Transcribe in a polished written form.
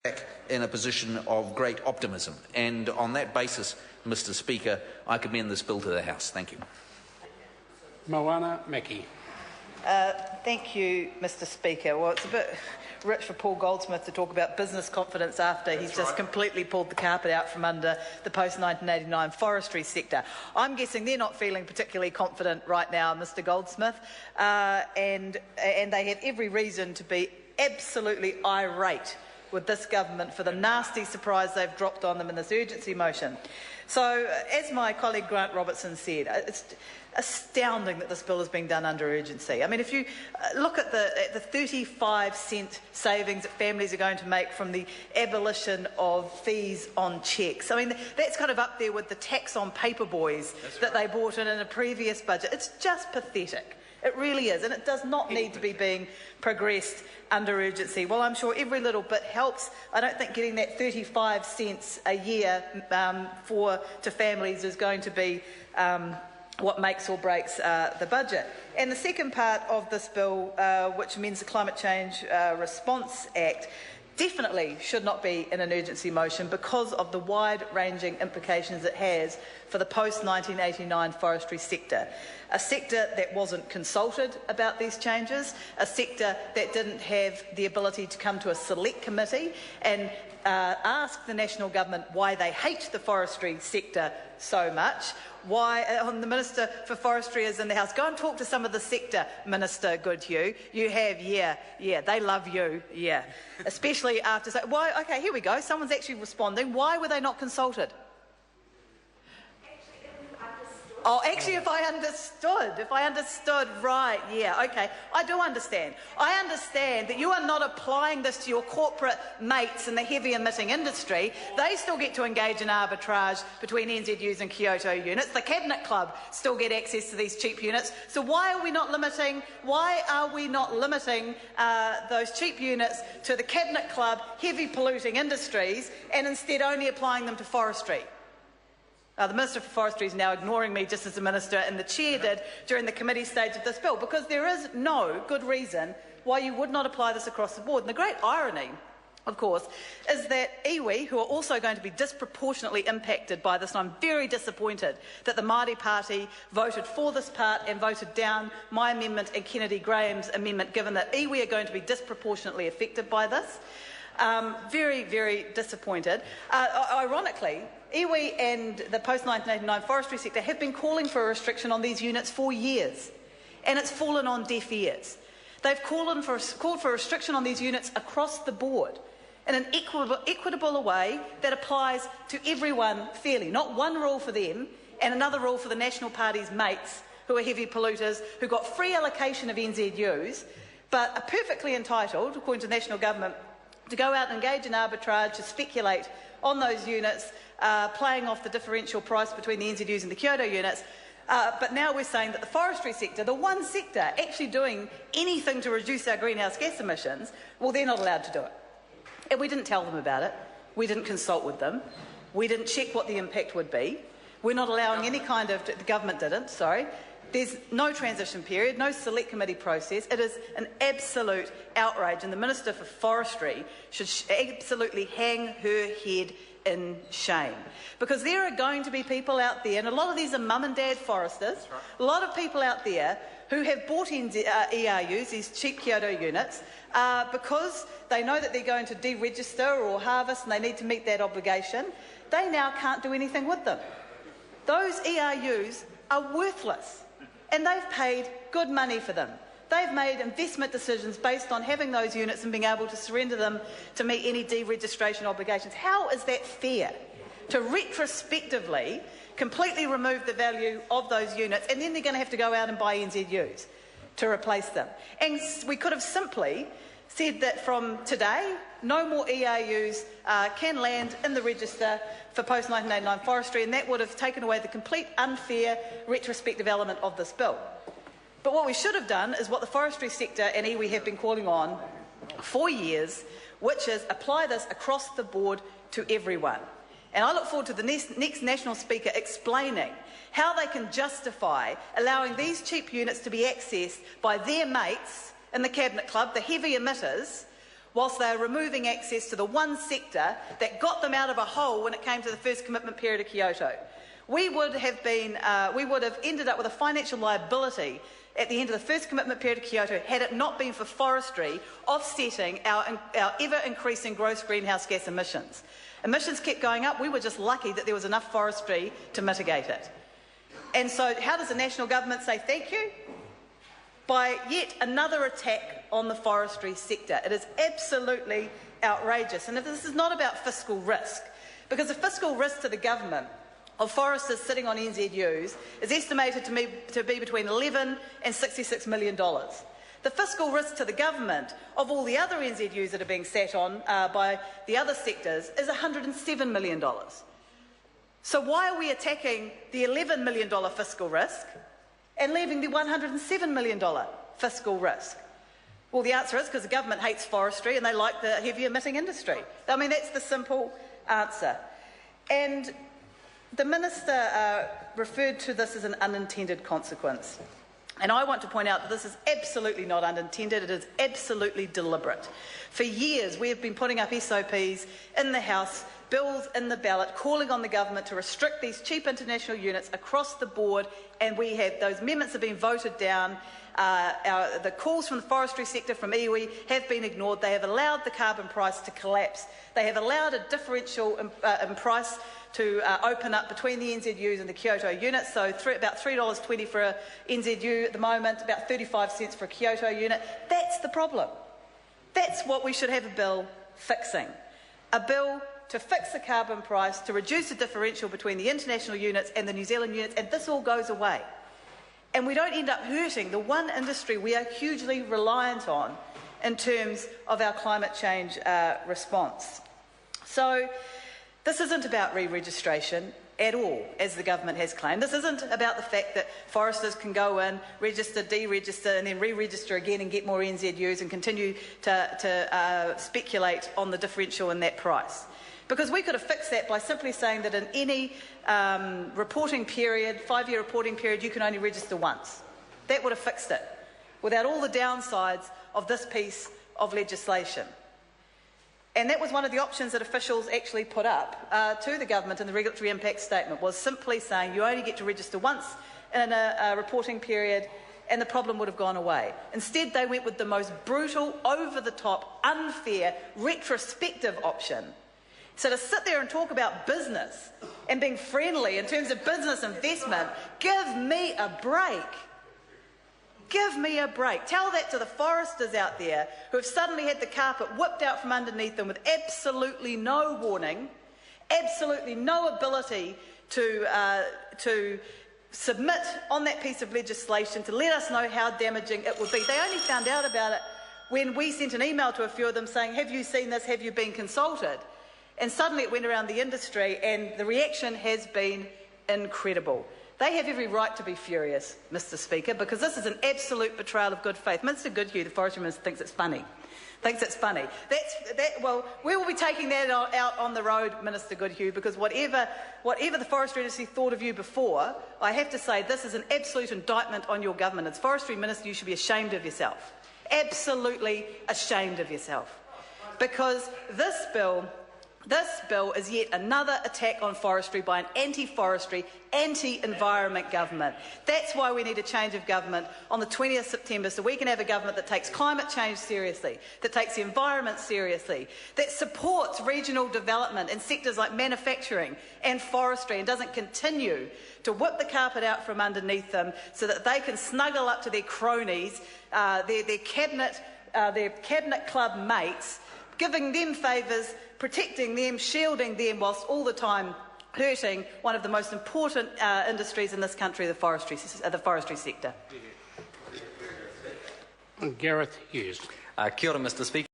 back in a position of great optimism. And on that basis, Mr. Speaker, I commend this bill to the House. Thank you. Moana Meki. Thank you, Mr. Speaker. Well, it's a bit rich for Paul Goldsmith to talk about business confidence after he's just completely pulled the carpet out from under the post-1989 forestry sector. I'm guessing they're not feeling particularly confident right now, Mr. Goldsmith, and they have every reason to be absolutely irate with this government for the nasty surprise they've dropped on them in this urgency motion. So, as my colleague Grant Robertson said, it's astounding that this bill is being done under urgency. I mean, if you look at the 35-cent savings that families are going to make from the abolition of fees on cheques, I mean, that's kind of up there with the tax on paperboys that they brought in a previous budget. It's just pathetic. It really is, and it does not need to be being progressed under urgency. Well, I'm sure every little bit helps. I don't think getting that 35 cents a year to families is going to be what makes or breaks the budget. And the second part of this bill, which amends the Climate Change Response Act, definitely should not be in an urgency motion because of the wide-ranging implications it has for the post-1989 forestry sector. A sector that wasn't consulted about these changes, a sector that didn't have the ability to come to a select committee and ask the national government why they hate the forestry sector so much. Why the Minister for Forestry is in the House. Go and talk to some of the sector, Minister Goodhue. You have, yeah, they love you, yeah. Especially after, why? Okay, here we go. Someone's actually responding. Why were they not consulted? Oh, actually, if I understood, right, yeah, okay. I do understand. I understand that you are not applying this to your corporate mates in the heavy emitting industry. They still get to engage in arbitrage between NZUs and Kyoto units. The Cabinet Club still get access to these cheap units. So why are we not limiting those cheap units to the Cabinet Club, heavy polluting industries, and instead only applying them to forestry? The Minister for Forestry is now ignoring me just as the Minister and the Chair did during the committee stage of this bill, because there is no good reason why you would not apply this across the board. And the great irony, of course, is that iwi, who are also going to be disproportionately impacted by this, and I'm very disappointed that the Māori Party voted for this part and voted down my amendment and Kennedy Graham's amendment, given that iwi are going to be disproportionately affected by this. Very, very disappointed. Ironically, iwi and the post-1989 forestry sector have been calling for a restriction on these units for years, and it's fallen on deaf ears. They've called for a restriction on these units across the board in an equitable way that applies to everyone fairly, not one rule for them and another rule for the National Party's mates who are heavy polluters, who got free allocation of NZUs, but are perfectly entitled, according to the national government, to go out and engage in arbitrage, to speculate on those units, playing off the differential price between the NZUs and the Kyoto units. But now we're saying that the forestry sector, the one sector actually doing anything to reduce our greenhouse gas emissions, well, they're not allowed to do it. And we didn't tell them about it. We didn't consult with them. We didn't check what the impact would be. We're not allowing any kind of... The government didn't, sorry. There's no transition period, no select committee process. It is an absolute outrage, and the Minister for Forestry should absolutely hang her head in shame. Because there are going to be people out there, and a lot of these are mum and dad foresters, a lot of people out there who have bought in ERUs, these cheap Kyoto units, because they know that they're going to deregister or harvest and they need to meet that obligation. They now can't do anything with them. Those ERUs are worthless. And they've paid good money for them. They've made investment decisions based on having those units and being able to surrender them to meet any deregistration obligations. How is that fair? To retrospectively completely remove the value of those units, and then they're going to have to go out and buy NZUs to replace them. And we could have simply said that from today, no more ERUs can land in the register for post-1989 forestry, and that would have taken away the complete unfair retrospective element of this bill. But what we should have done is what the forestry sector and iwi have been calling on for years, which is apply this across the board to everyone. And I look forward to the next National Speaker explaining how they can justify allowing these cheap units to be accessed by their mates in the Cabinet Club, the heavy emitters, whilst they are removing access to the one sector that got them out of a hole when it came to the first commitment period of Kyoto. We would have ended up with a financial liability at the end of the first commitment period of Kyoto had it not been for forestry offsetting our ever-increasing gross greenhouse gas emissions. Emissions kept going up. We were just lucky that there was enough forestry to mitigate it. And so how does the national government say thank you? By yet another attack on the forestry sector. It is absolutely outrageous. And if this is not about fiscal risk, because the fiscal risk to the government of foresters sitting on NZUs is estimated to be between $11 and $66 million. The fiscal risk to the government of all the other NZUs that are being sat on by the other sectors is $107 million. So why are we attacking the $11 million fiscal risk and leaving the $107 million fiscal risk? Well, the answer is because the government hates forestry and they like the heavy emitting industry. I mean, that's the simple answer. And the Minister referred to this as an unintended consequence. And I want to point out that this is absolutely not unintended, it is absolutely deliberate. For years we have been putting up SOPs in the House, bills in the ballot, calling on the government to restrict these cheap international units across the board, and those amendments have been voted down. The calls from the forestry sector, from iwi, have been ignored. They have allowed the carbon price to collapse. They have allowed a differential in price to open up between the NZUs and the Kyoto units, so about $3.20 for a NZU at the moment, about 35 cents for a Kyoto unit. That's the problem. That's what we should have a bill fixing. A bill to fix the carbon price, to reduce the differential between the international units and the New Zealand units, and this all goes away. And we don't end up hurting the one industry we are hugely reliant on in terms of our climate change response. So this isn't about re-registration at all, as the government has claimed. This isn't about the fact that foresters can go in, register, deregister, and then re-register again and get more NZUs and continue to speculate on the differential in that price. Because we could have fixed that by simply saying that in any reporting period, 5-year reporting period, you can only register once. That would have fixed it, without all the downsides of this piece of legislation. And that was one of the options that officials actually put up to the government in the regulatory impact statement, was simply saying you only get to register once in a reporting period, and the problem would have gone away. Instead, they went with the most brutal, over-the-top, unfair, retrospective option. So to sit there and talk about business and being friendly in terms of business investment, give me a break. Give me a break. Tell that to the foresters out there who have suddenly had the carpet whipped out from underneath them with absolutely no warning, absolutely no ability to submit on that piece of legislation to let us know how damaging it would be. They only found out about it when we sent an email to a few of them saying, have you seen this? Have you been consulted? And suddenly it went around the industry, and the reaction has been incredible. They have every right to be furious, Mr. Speaker, because this is an absolute betrayal of good faith. Minister Goodhue, the Forestry Minister, thinks it's funny. Well, we will be taking that out on the road, Minister Goodhue, because whatever the forestry industry thought of you before, I have to say this is an absolute indictment on your government. As Forestry Minister, you should be ashamed of yourself. Absolutely ashamed of yourself. Because this bill is yet another attack on forestry by an anti-forestry, anti-environment government. That's why we need a change of government on the 20th of September, so we can have a government that takes climate change seriously, that takes the environment seriously, that supports regional development in sectors like manufacturing and forestry, and doesn't continue to whip the carpet out from underneath them so that they can snuggle up to their cronies, their cabinet club mates, giving them favours, protecting them, shielding them, whilst all the time hurting one of the most important industries in this country, the forestry sector. Gareth Hughes. Kia ora, Mr. Speaker.